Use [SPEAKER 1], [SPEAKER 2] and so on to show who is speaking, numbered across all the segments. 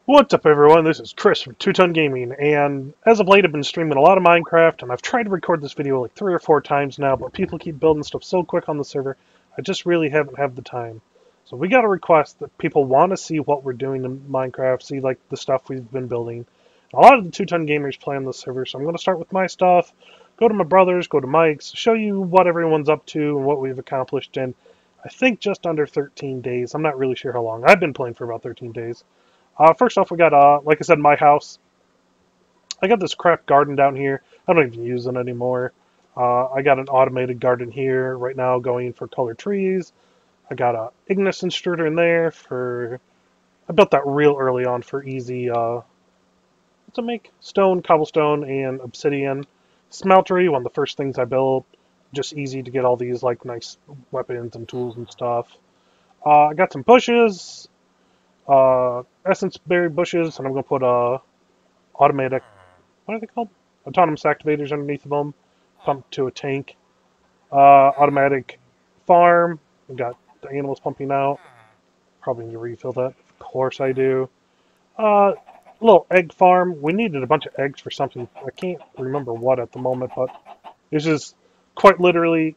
[SPEAKER 1] What's up, everyone? This is Chris from Two Ton Gaming, and as of late, I've been streaming a lot of Minecraft, and I've tried to record this video like 3 or 4 times now, but people keep building stuff so quick on the server, I just really haven't had the time. So we got a request that people want to see what we're doing in Minecraft, see like the stuff we've been building. A lot of the Two Ton Gamers play on the server, so I'm going to start with my stuff, go to my brother's, go to Mike's, show you what everyone's up to and what we've accomplished in, I think, just under 13 days. I'm not really sure how long. I've been playing for about 13 days. First off, we got, like I said, my house. I got this crap garden down here. I don't even use it anymore. I got an automated garden here right now going for colored trees. I got a ignis extruder in there for... I built that real early on for easy to make stone, cobblestone, and obsidian. Smeltery, one of the first things I built. Just easy to get all these like nice weapons and tools and stuff. I got some bushes. Essence berry bushes, and I'm going to put automatic, what are they called? Autonomous activators underneath of them, pumped to a tank. Automatic farm, we got the animals pumping out. Probably need to refill that. Of course I do. Little egg farm. We needed a bunch of eggs for something. I can't remember what at the moment, but this is quite literally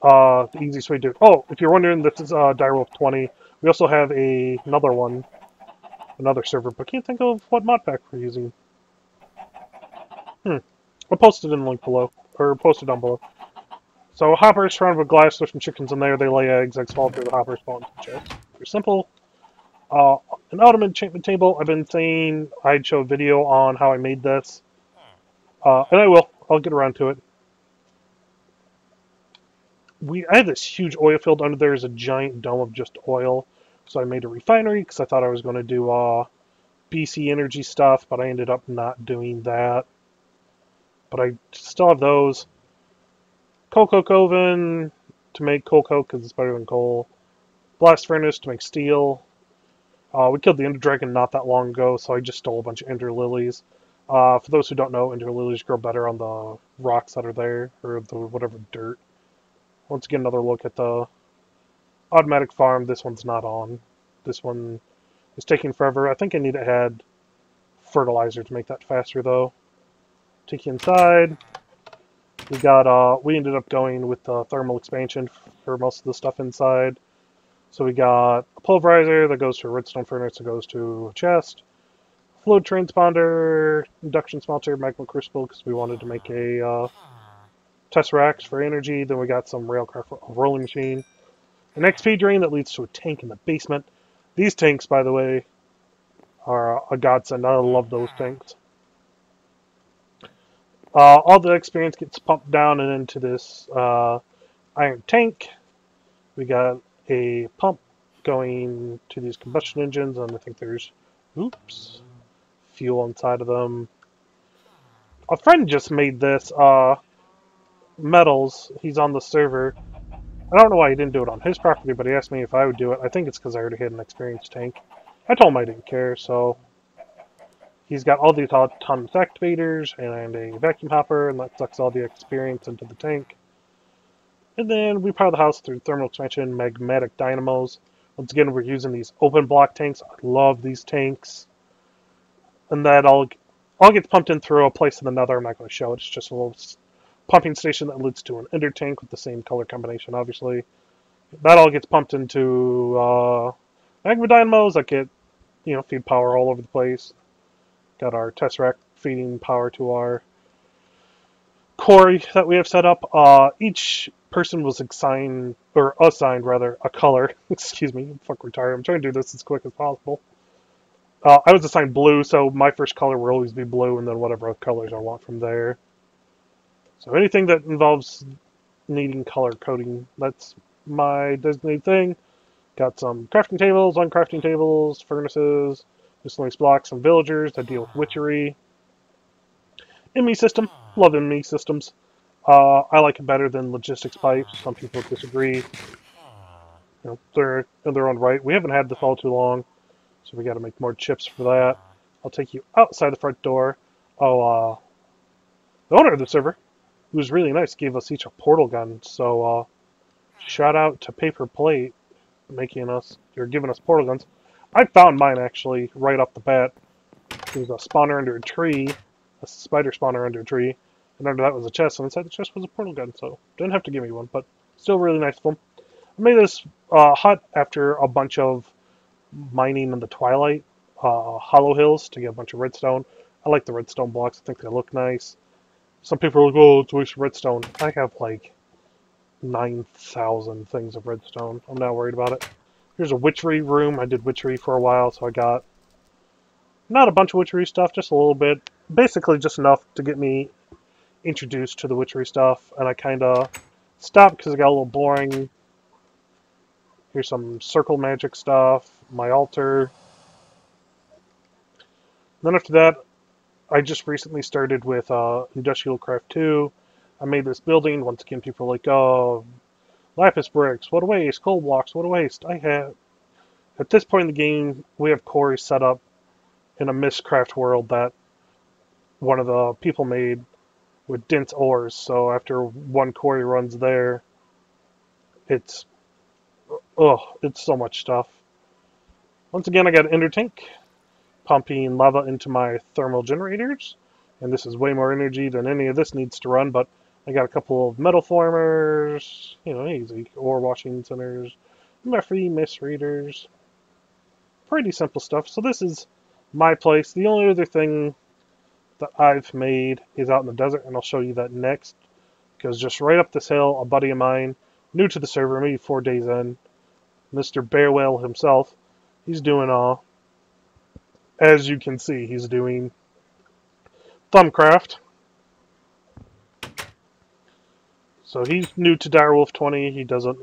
[SPEAKER 1] the easiest way to do it. Oh, if you're wondering, this is Direwold20. We also have another one, another server, but can't think of what mod pack we're using. I'll post it in the link below, or post it down below. So hopper is surrounded with glass. There's some chickens in there. They lay eggs. Eggs fall through the hopper, spawn into the chest. Very simple. An autumn enchantment table. I've been saying I'd show a video on how I made this, and I will. I'll get around to it. I have this huge oil field under there. Is a giant dome of just oil. So I made a refinery because I thought I was going to do BC energy stuff, but I ended up not doing that. But I still have those. Coal coke oven to make coal coke because it's better than coal. Blast furnace to make steel. We killed the Ender Dragon not that long ago, so I just stole a bunch of Ender Lilies. For those who don't know, Ender Lilies grow better on the rocks that are there, or the whatever dirt. Once again, another look at the automatic farm. This one's not on. This one is taking forever. I think I need to add fertilizer to make that faster, though. Take you inside. We ended up going with thermal expansion for most of the stuff inside. So we got a pulverizer that goes to a redstone furnace that goes to a chest. Fluid transponder, induction smelter, magma crucible because we wanted to make a tesseract for energy. Then we got some railcraft rolling machine. An XP drain that leads to a tank in the basement. These tanks, by the way, are a godsend. I love those tanks. All the experience gets pumped down and into this iron tank. We got a pump going to these combustion engines, and I think there's, fuel inside of them. A friend just made this metals. He's on the server. I don't know why he didn't do it on his property, but he asked me if I would do it. I think it's because I already had an experience tank. I told him I didn't care, so he's got all these autonomous activators and a vacuum hopper, and that sucks all the experience into the tank. And then we power the house through thermal expansion, magmatic dynamos. Once again, we're using these open block tanks. I love these tanks. And that all gets pumped in through a place in another. I'm not going to show it. It's just a little pumping station that leads to an ender tank with the same color combination, obviously. That all gets pumped into magma dynamos that get, feed power all over the place. Got our tesseract feeding power to our quarry that we have set up. Each person was assigned a color. Excuse me, I'm fucking retired. I'm trying to do this as quick as possible. I was assigned blue, so my first color will always be blue, and then whatever colors I want from there. So anything that involves needing color coding, that's my designated thing. Got some crafting tables, uncrafting tables, furnaces, miscellaneous blocks, some villagers that deal with witchery. ME system, love ME systems. I like it better than logistics pipes. Some people disagree. They're in their own right. We haven't had this all too long, so we got to make more chips for that. I'll take you outside the front door. The owner of the server, who was really nice, gave us each a portal gun. So shout out to Paper Plate giving us portal guns. I found mine actually right off the bat. There's a spawner under a tree, a spider spawner under a tree, and under that was a chest, and inside the chest was a portal gun, so didn't have to give me one, but still really nice of them. I made this hut after a bunch of mining in the Twilight Hollow Hills to get a bunch of redstone. I like the redstone blocks. I think they look nice. Some people are like, oh, it's a waste of redstone. I have like 9,000 things of redstone. I'm not worried about it. Here's a witchery room. I did witchery for a while, so I got not a bunch of witchery stuff, just a little bit. Basically just enough to get me introduced to the witchery stuff, and I kind of stopped because it got a little boring. Here's some circle magic stuff, my altar. Then after that, I just recently started with Industrial Craft 2. I made this building. Once again, people are like, oh, lapis bricks, what a waste. Coal blocks, what a waste. At this point in the game, we have quarries set up in a Mistcraft world that one of the people made with dense ores. So after one quarry runs there, it's so much stuff. Once again, I got an ender tank, pumping lava into my thermal generators, and this is way more energy than any of this needs to run, but I got a couple of metal formers, easy, ore washing centers, my free mist readers, pretty simple stuff. So this is my place. The only other thing that I've made is out in the desert, and I'll show you that next, because just right up this hill, a buddy of mine, new to the server, maybe 4 days in, Mr. Bearwhale himself, he's doing as you can see, he's doing Thumbcraft. So he's new to Direwolf20. He doesn't,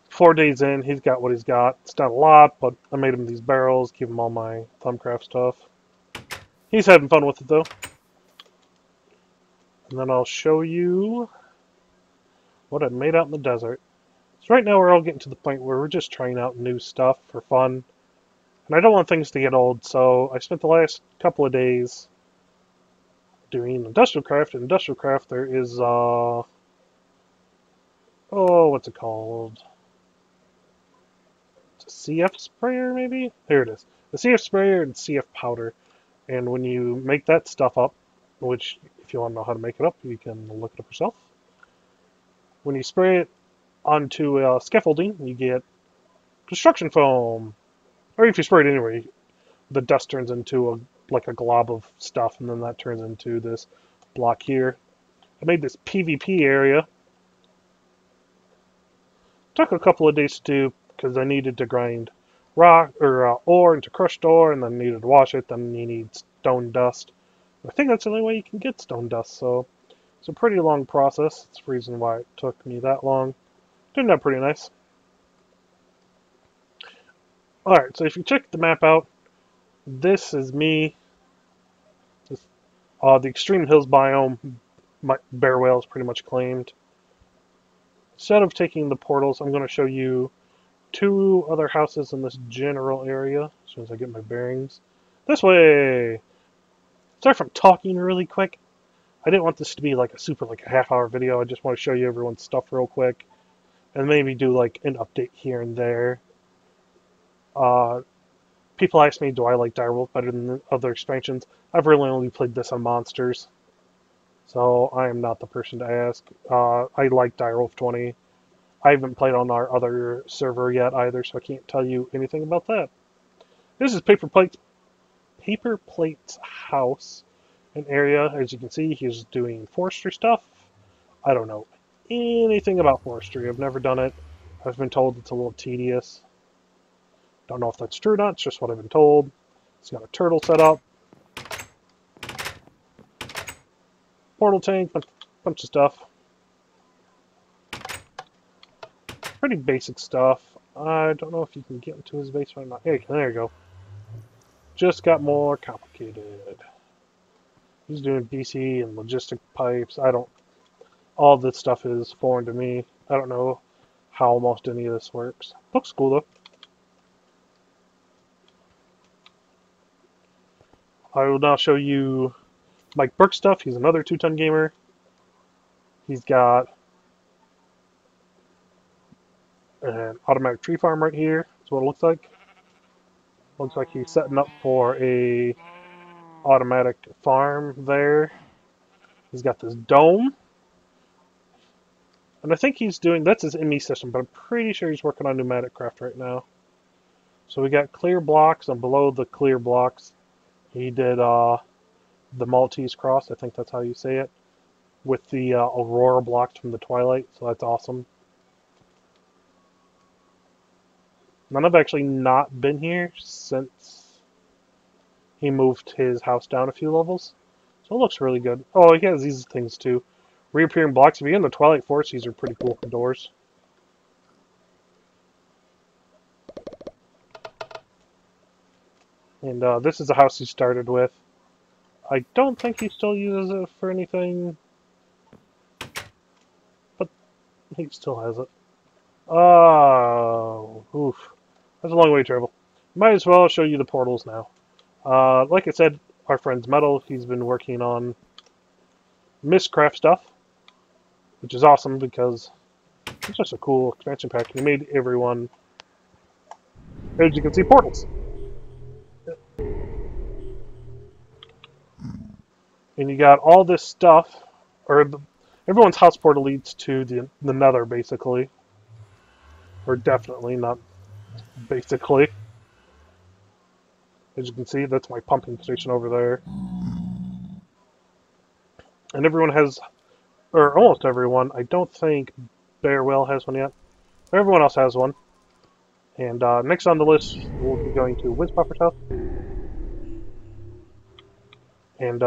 [SPEAKER 1] 4 days in, he's got what he's got. It's not a lot, but I made him these barrels, give him all my Thumbcraft stuff. He's having fun with it, though. And then I'll show you what I made out in the desert. So right now we're all getting to the point where we're just trying out new stuff for fun. And I don't want things to get old, so I spent the last couple of days doing Industrial Craft. In Industrial Craft there is, what's it called? It's a CF sprayer, maybe? There it is. The CF sprayer and CF powder. And when you make that stuff up, which if you want to know how to make it up, you can look it up yourself. When you spray it onto scaffolding, you get construction foam. Or if you spray it anyway, the dust turns into like a glob of stuff, and then that turns into this block here. I made this PvP area. Took a couple of days to do because I needed to grind rock or ore into crushed ore, and then needed to wash it. Then you need stone dust. I think that's the only way you can get stone dust. So it's a pretty long process. It's the reason why it took me that long. Turned out pretty nice. Alright, so if you check the map out, this is me. The Extreme Hills biome, my Bearwhale is pretty much claimed. Instead of taking the portals, I'm going to show you 2 other houses in this general area, as soon as I get my bearings. This way! Sorry if I'm talking really quick. I didn't want this to be like a half-hour video. I just want to show you everyone's stuff real quick. And maybe do like an update here and there. People ask me, do I like Direwolf better than the other expansions? I've really only played this on Monsters. So I am not the person to ask. I like Direwolf20. I haven't played on our other server yet either, so I can't tell you anything about that. This is Paper Plate's house, an area. As you can see, he's doing forestry stuff. I don't know anything about forestry. I've never done it. I've been told it's a little tedious. Don't know if that's true or not. It's just what I've been told. It's got a turtle set up. Portal tank, bunch of stuff. Pretty basic stuff. I don't know if you can get into his basement or not. Hey, there you go. Just got more complicated. He's doing DC and logistic pipes. All this stuff is foreign to me. I don't know how almost any of this works. Looks cool though. I will now show you Mike Burke stuff. He's another 2-ton gamer. He's got an automatic tree farm right here. That's what it looks like. Looks like he's setting up for a automatic farm there. He's got this dome. And I think he's doing, that's his ME system, but I'm pretty sure he's working on pneumatic craft right now. So we got clear blocks, and below the clear blocks, he did the Maltese cross, I think that's how you say it, with the Aurora blocks from the Twilight, so that's awesome. And I've actually not been here since he moved his house down a few levels. So it looks really good. Oh, he has these things too. Reappearing blocks. If you're in the Twilight Forest, these are pretty cool for doors. And this is the house he started with. I don't think he still uses it for anything, but he still has it. Oh, oof. That's a long way to travel. Might as well show you the portals now. Like I said, our friend's Metal, he's been working on Mistcraft stuff, which is awesome because it's just a cool expansion pack. He made everyone, as you can see, portals. And you got all this stuff, or everyone's house portal leads to the Nether, basically. Or definitely, not basically. As you can see, that's my pumping station over there. And everyone has, or almost everyone, I don't think Bearwell has one yet. But everyone else has one. And next on the list, we'll be going to Wizpuffer's house. And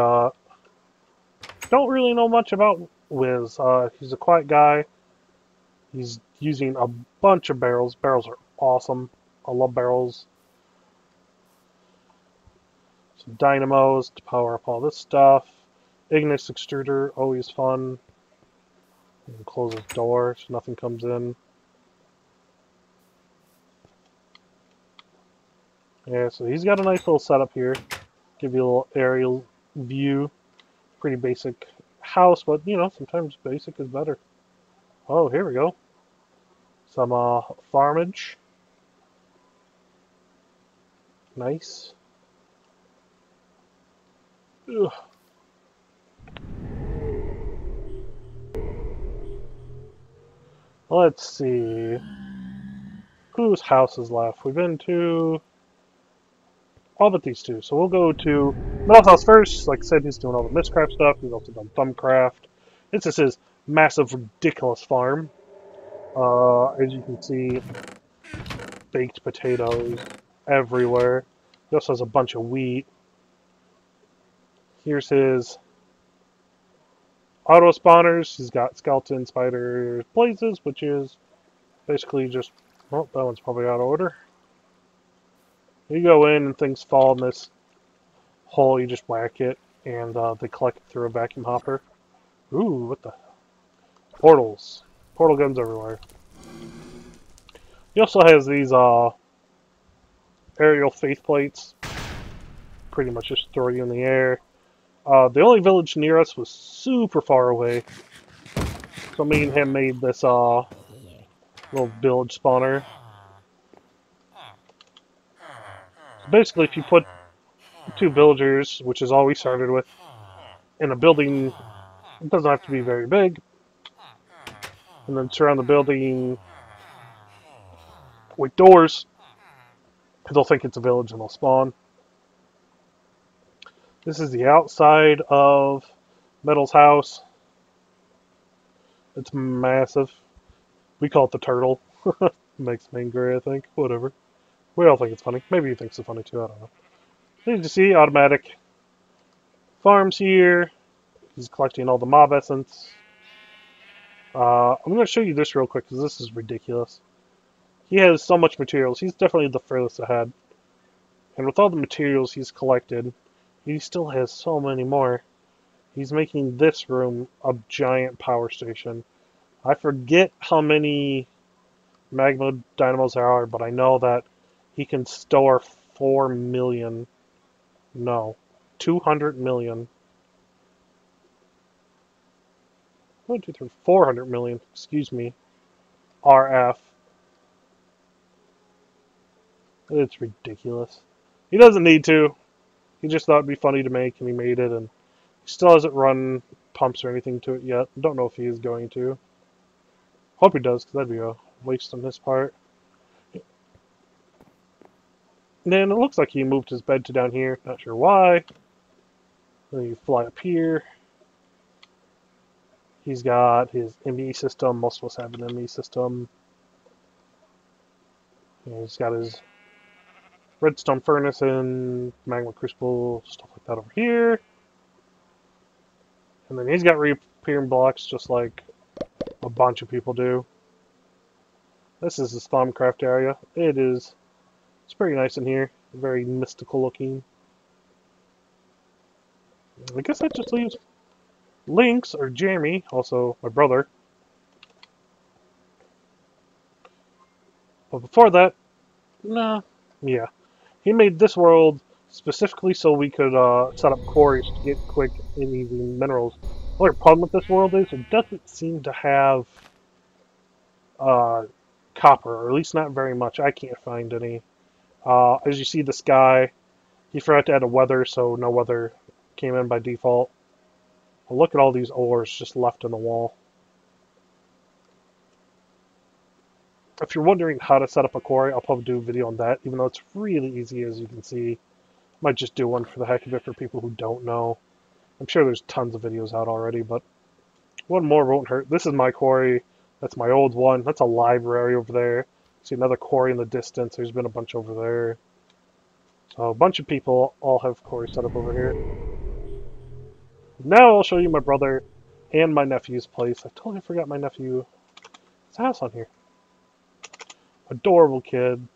[SPEAKER 1] don't really know much about Wiz. He's a quiet guy. He's using a bunch of barrels. Barrels are awesome. I love barrels. Some dynamos to power up all this stuff. Ignis extruder, always fun. And close his door so nothing comes in. Yeah, so he's got a nice little setup here. Give you a little aerial view. Pretty basic house, but you know, sometimes basic is better. Oh, here we go. Some farmage. Nice. Ugh. Let's see. Whose house is left? We've been to all but these two. So we'll go to Metal's house first. Like I said, he's doing all the Mistcraft stuff. He's also done Thumbcraft. This is his massive, ridiculous farm. As you can see, baked potatoes everywhere. He also has a bunch of wheat. Here's his auto spawners. He's got skeleton, spiders, blazes, which is basically just, well, that one's probably out of order. You go in and things fall in this hole, you just whack it, and they collect it through a vacuum hopper. Ooh, what the? Portals. Portal guns everywhere. He also has these aerial faith plates. Pretty much just throw you in the air. The only village near us was super far away. So me and him made this little village spawner. So basically, if you put two villagers, which is all we started with, in a building, it doesn't have to be very big, and then surround the building with doors, they'll think it's a village and they'll spawn. This is the outside of Metal's house. It's massive. We call it the turtle. Makes me angry, I think. Whatever. We all think it's funny. Maybe he thinks it's funny too, I don't know. As you see, automatic farms here. He's collecting all the mob essence. I'm going to show you this real quick because this is ridiculous. He has so much materials. He's definitely the furthest ahead. And with all the materials he's collected, he still has so many more. He's making this room a giant power station. I forget how many magma dynamos there are, but I know that he can store 4 million. No, 200 million. 1, 2, 3, 400 million, excuse me, RF. It's ridiculous. He doesn't need to. He just thought it'd be funny to make, and he made it, and he still hasn't run pumps or anything to it yet. Don't know if he is going to. Hope he does, because that'd be a waste on his part. And then it looks like he moved his bed to down here. Not sure why. Then you fly up here. He's got his ME system. Most of us have an ME system. And he's got his redstone furnace and magma crucible, stuff like that over here. And then he's got reappearing blocks just like a bunch of people do. This is his Thumbcraft area. It's pretty nice in here. Very mystical looking. I guess that just leaves Lynx, or Jeremy, also my brother. But before that, yeah. He made this world specifically so we could set up quarries to get quick and easy minerals. The only problem with this world is it doesn't seem to have copper, or at least not very much. I can't find any. As you see the sky, he forgot to add a weather, so no weather came in by default. Well, look at all these ores just left in the wall. If you're wondering how to set up a quarry, I'll probably do a video on that, even though it's really easy, as you can see. Might just do one for the heck of it for people who don't know. I'm sure there's tons of videos out already, but one more won't hurt. This is my quarry. That's my old one. That's a library over there. See another quarry in the distance. There's been a bunch over there. So a bunch of people all have quarries set up over here. Now I'll show you my brother and my nephew's place. I totally forgot my nephew. There's a house on here. Adorable kid.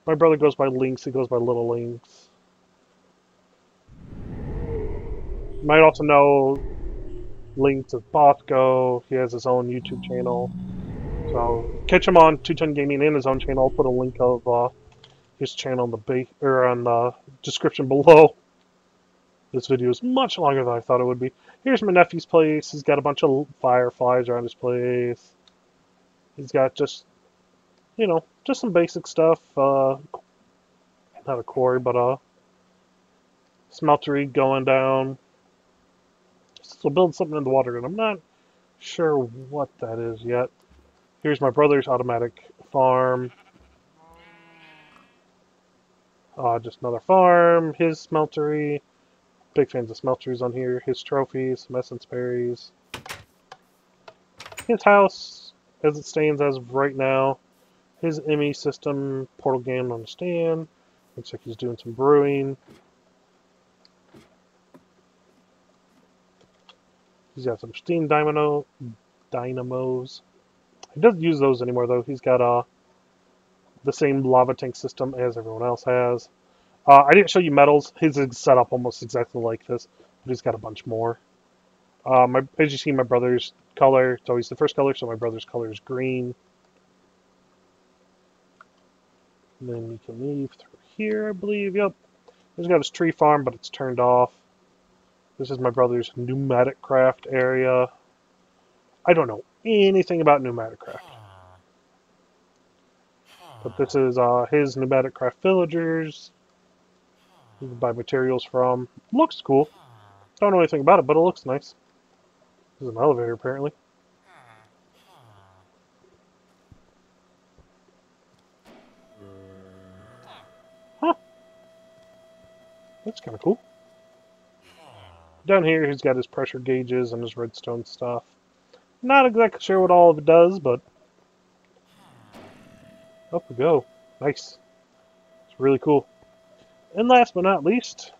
[SPEAKER 1] My brother goes by Lynx. He goes by Little Lynx. You might also know Lynx as Bosco. He has his own YouTube channel. So catch him on 210 Gaming and his own channel. I'll put a link of his channel in the description below. This video is much longer than I thought it would be. Here's my nephew's place. He's got a bunch of fireflies around his place. He's got just some basic stuff. Not a quarry, but a smeltery going down. So build something in the water, and I'm not sure what that is yet. Here's my brother's automatic farm. Just another farm. His smeltery. Big fans of smelteries on here. His trophies, some essence berries. His house, as it stands as of right now. His ME system, portal game on the stand. Looks like he's doing some brewing. He's got some steam dynamos. He doesn't use those anymore, though. He's got the same lava tank system as everyone else has. I didn't show you metals. His is set up almost exactly like this, but he's got a bunch more. As you see, my brother's color, it's always the first color, so my brother's color is green. And then you can leave through here, I believe. Yep. He's got his tree farm, but it's turned off. This is my brother's pneumatic craft area. I don't know anything about pneumatic craft. But this is his pneumatic craft villagers. You can buy materials from. Looks cool. Don't know anything about it, but it looks nice. This is an elevator, apparently. Huh. That's kind of cool. Down here, he's got his pressure gauges and his redstone stuff. Not exactly sure what all of it does, but up we go. Nice. It's really cool. And last but not least,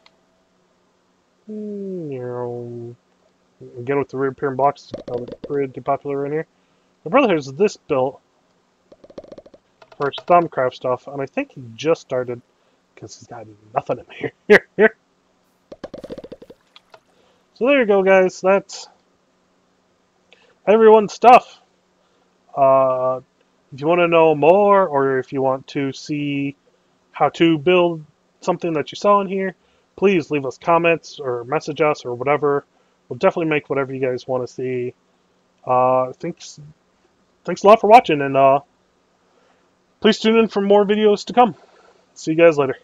[SPEAKER 1] again with the reappearing blocks, pretty popular in here. My brother has this built for his Thumbcraft stuff, and I think he just started because he's got nothing in here. So there you go, guys. That's everyone's stuff. If you want to know more, or if you want to see how to build something that you saw in here, please leave us comments or message us or whatever. We'll definitely make whatever you guys want to see. Thanks a lot for watching, and please tune in for more videos to come. See you guys later.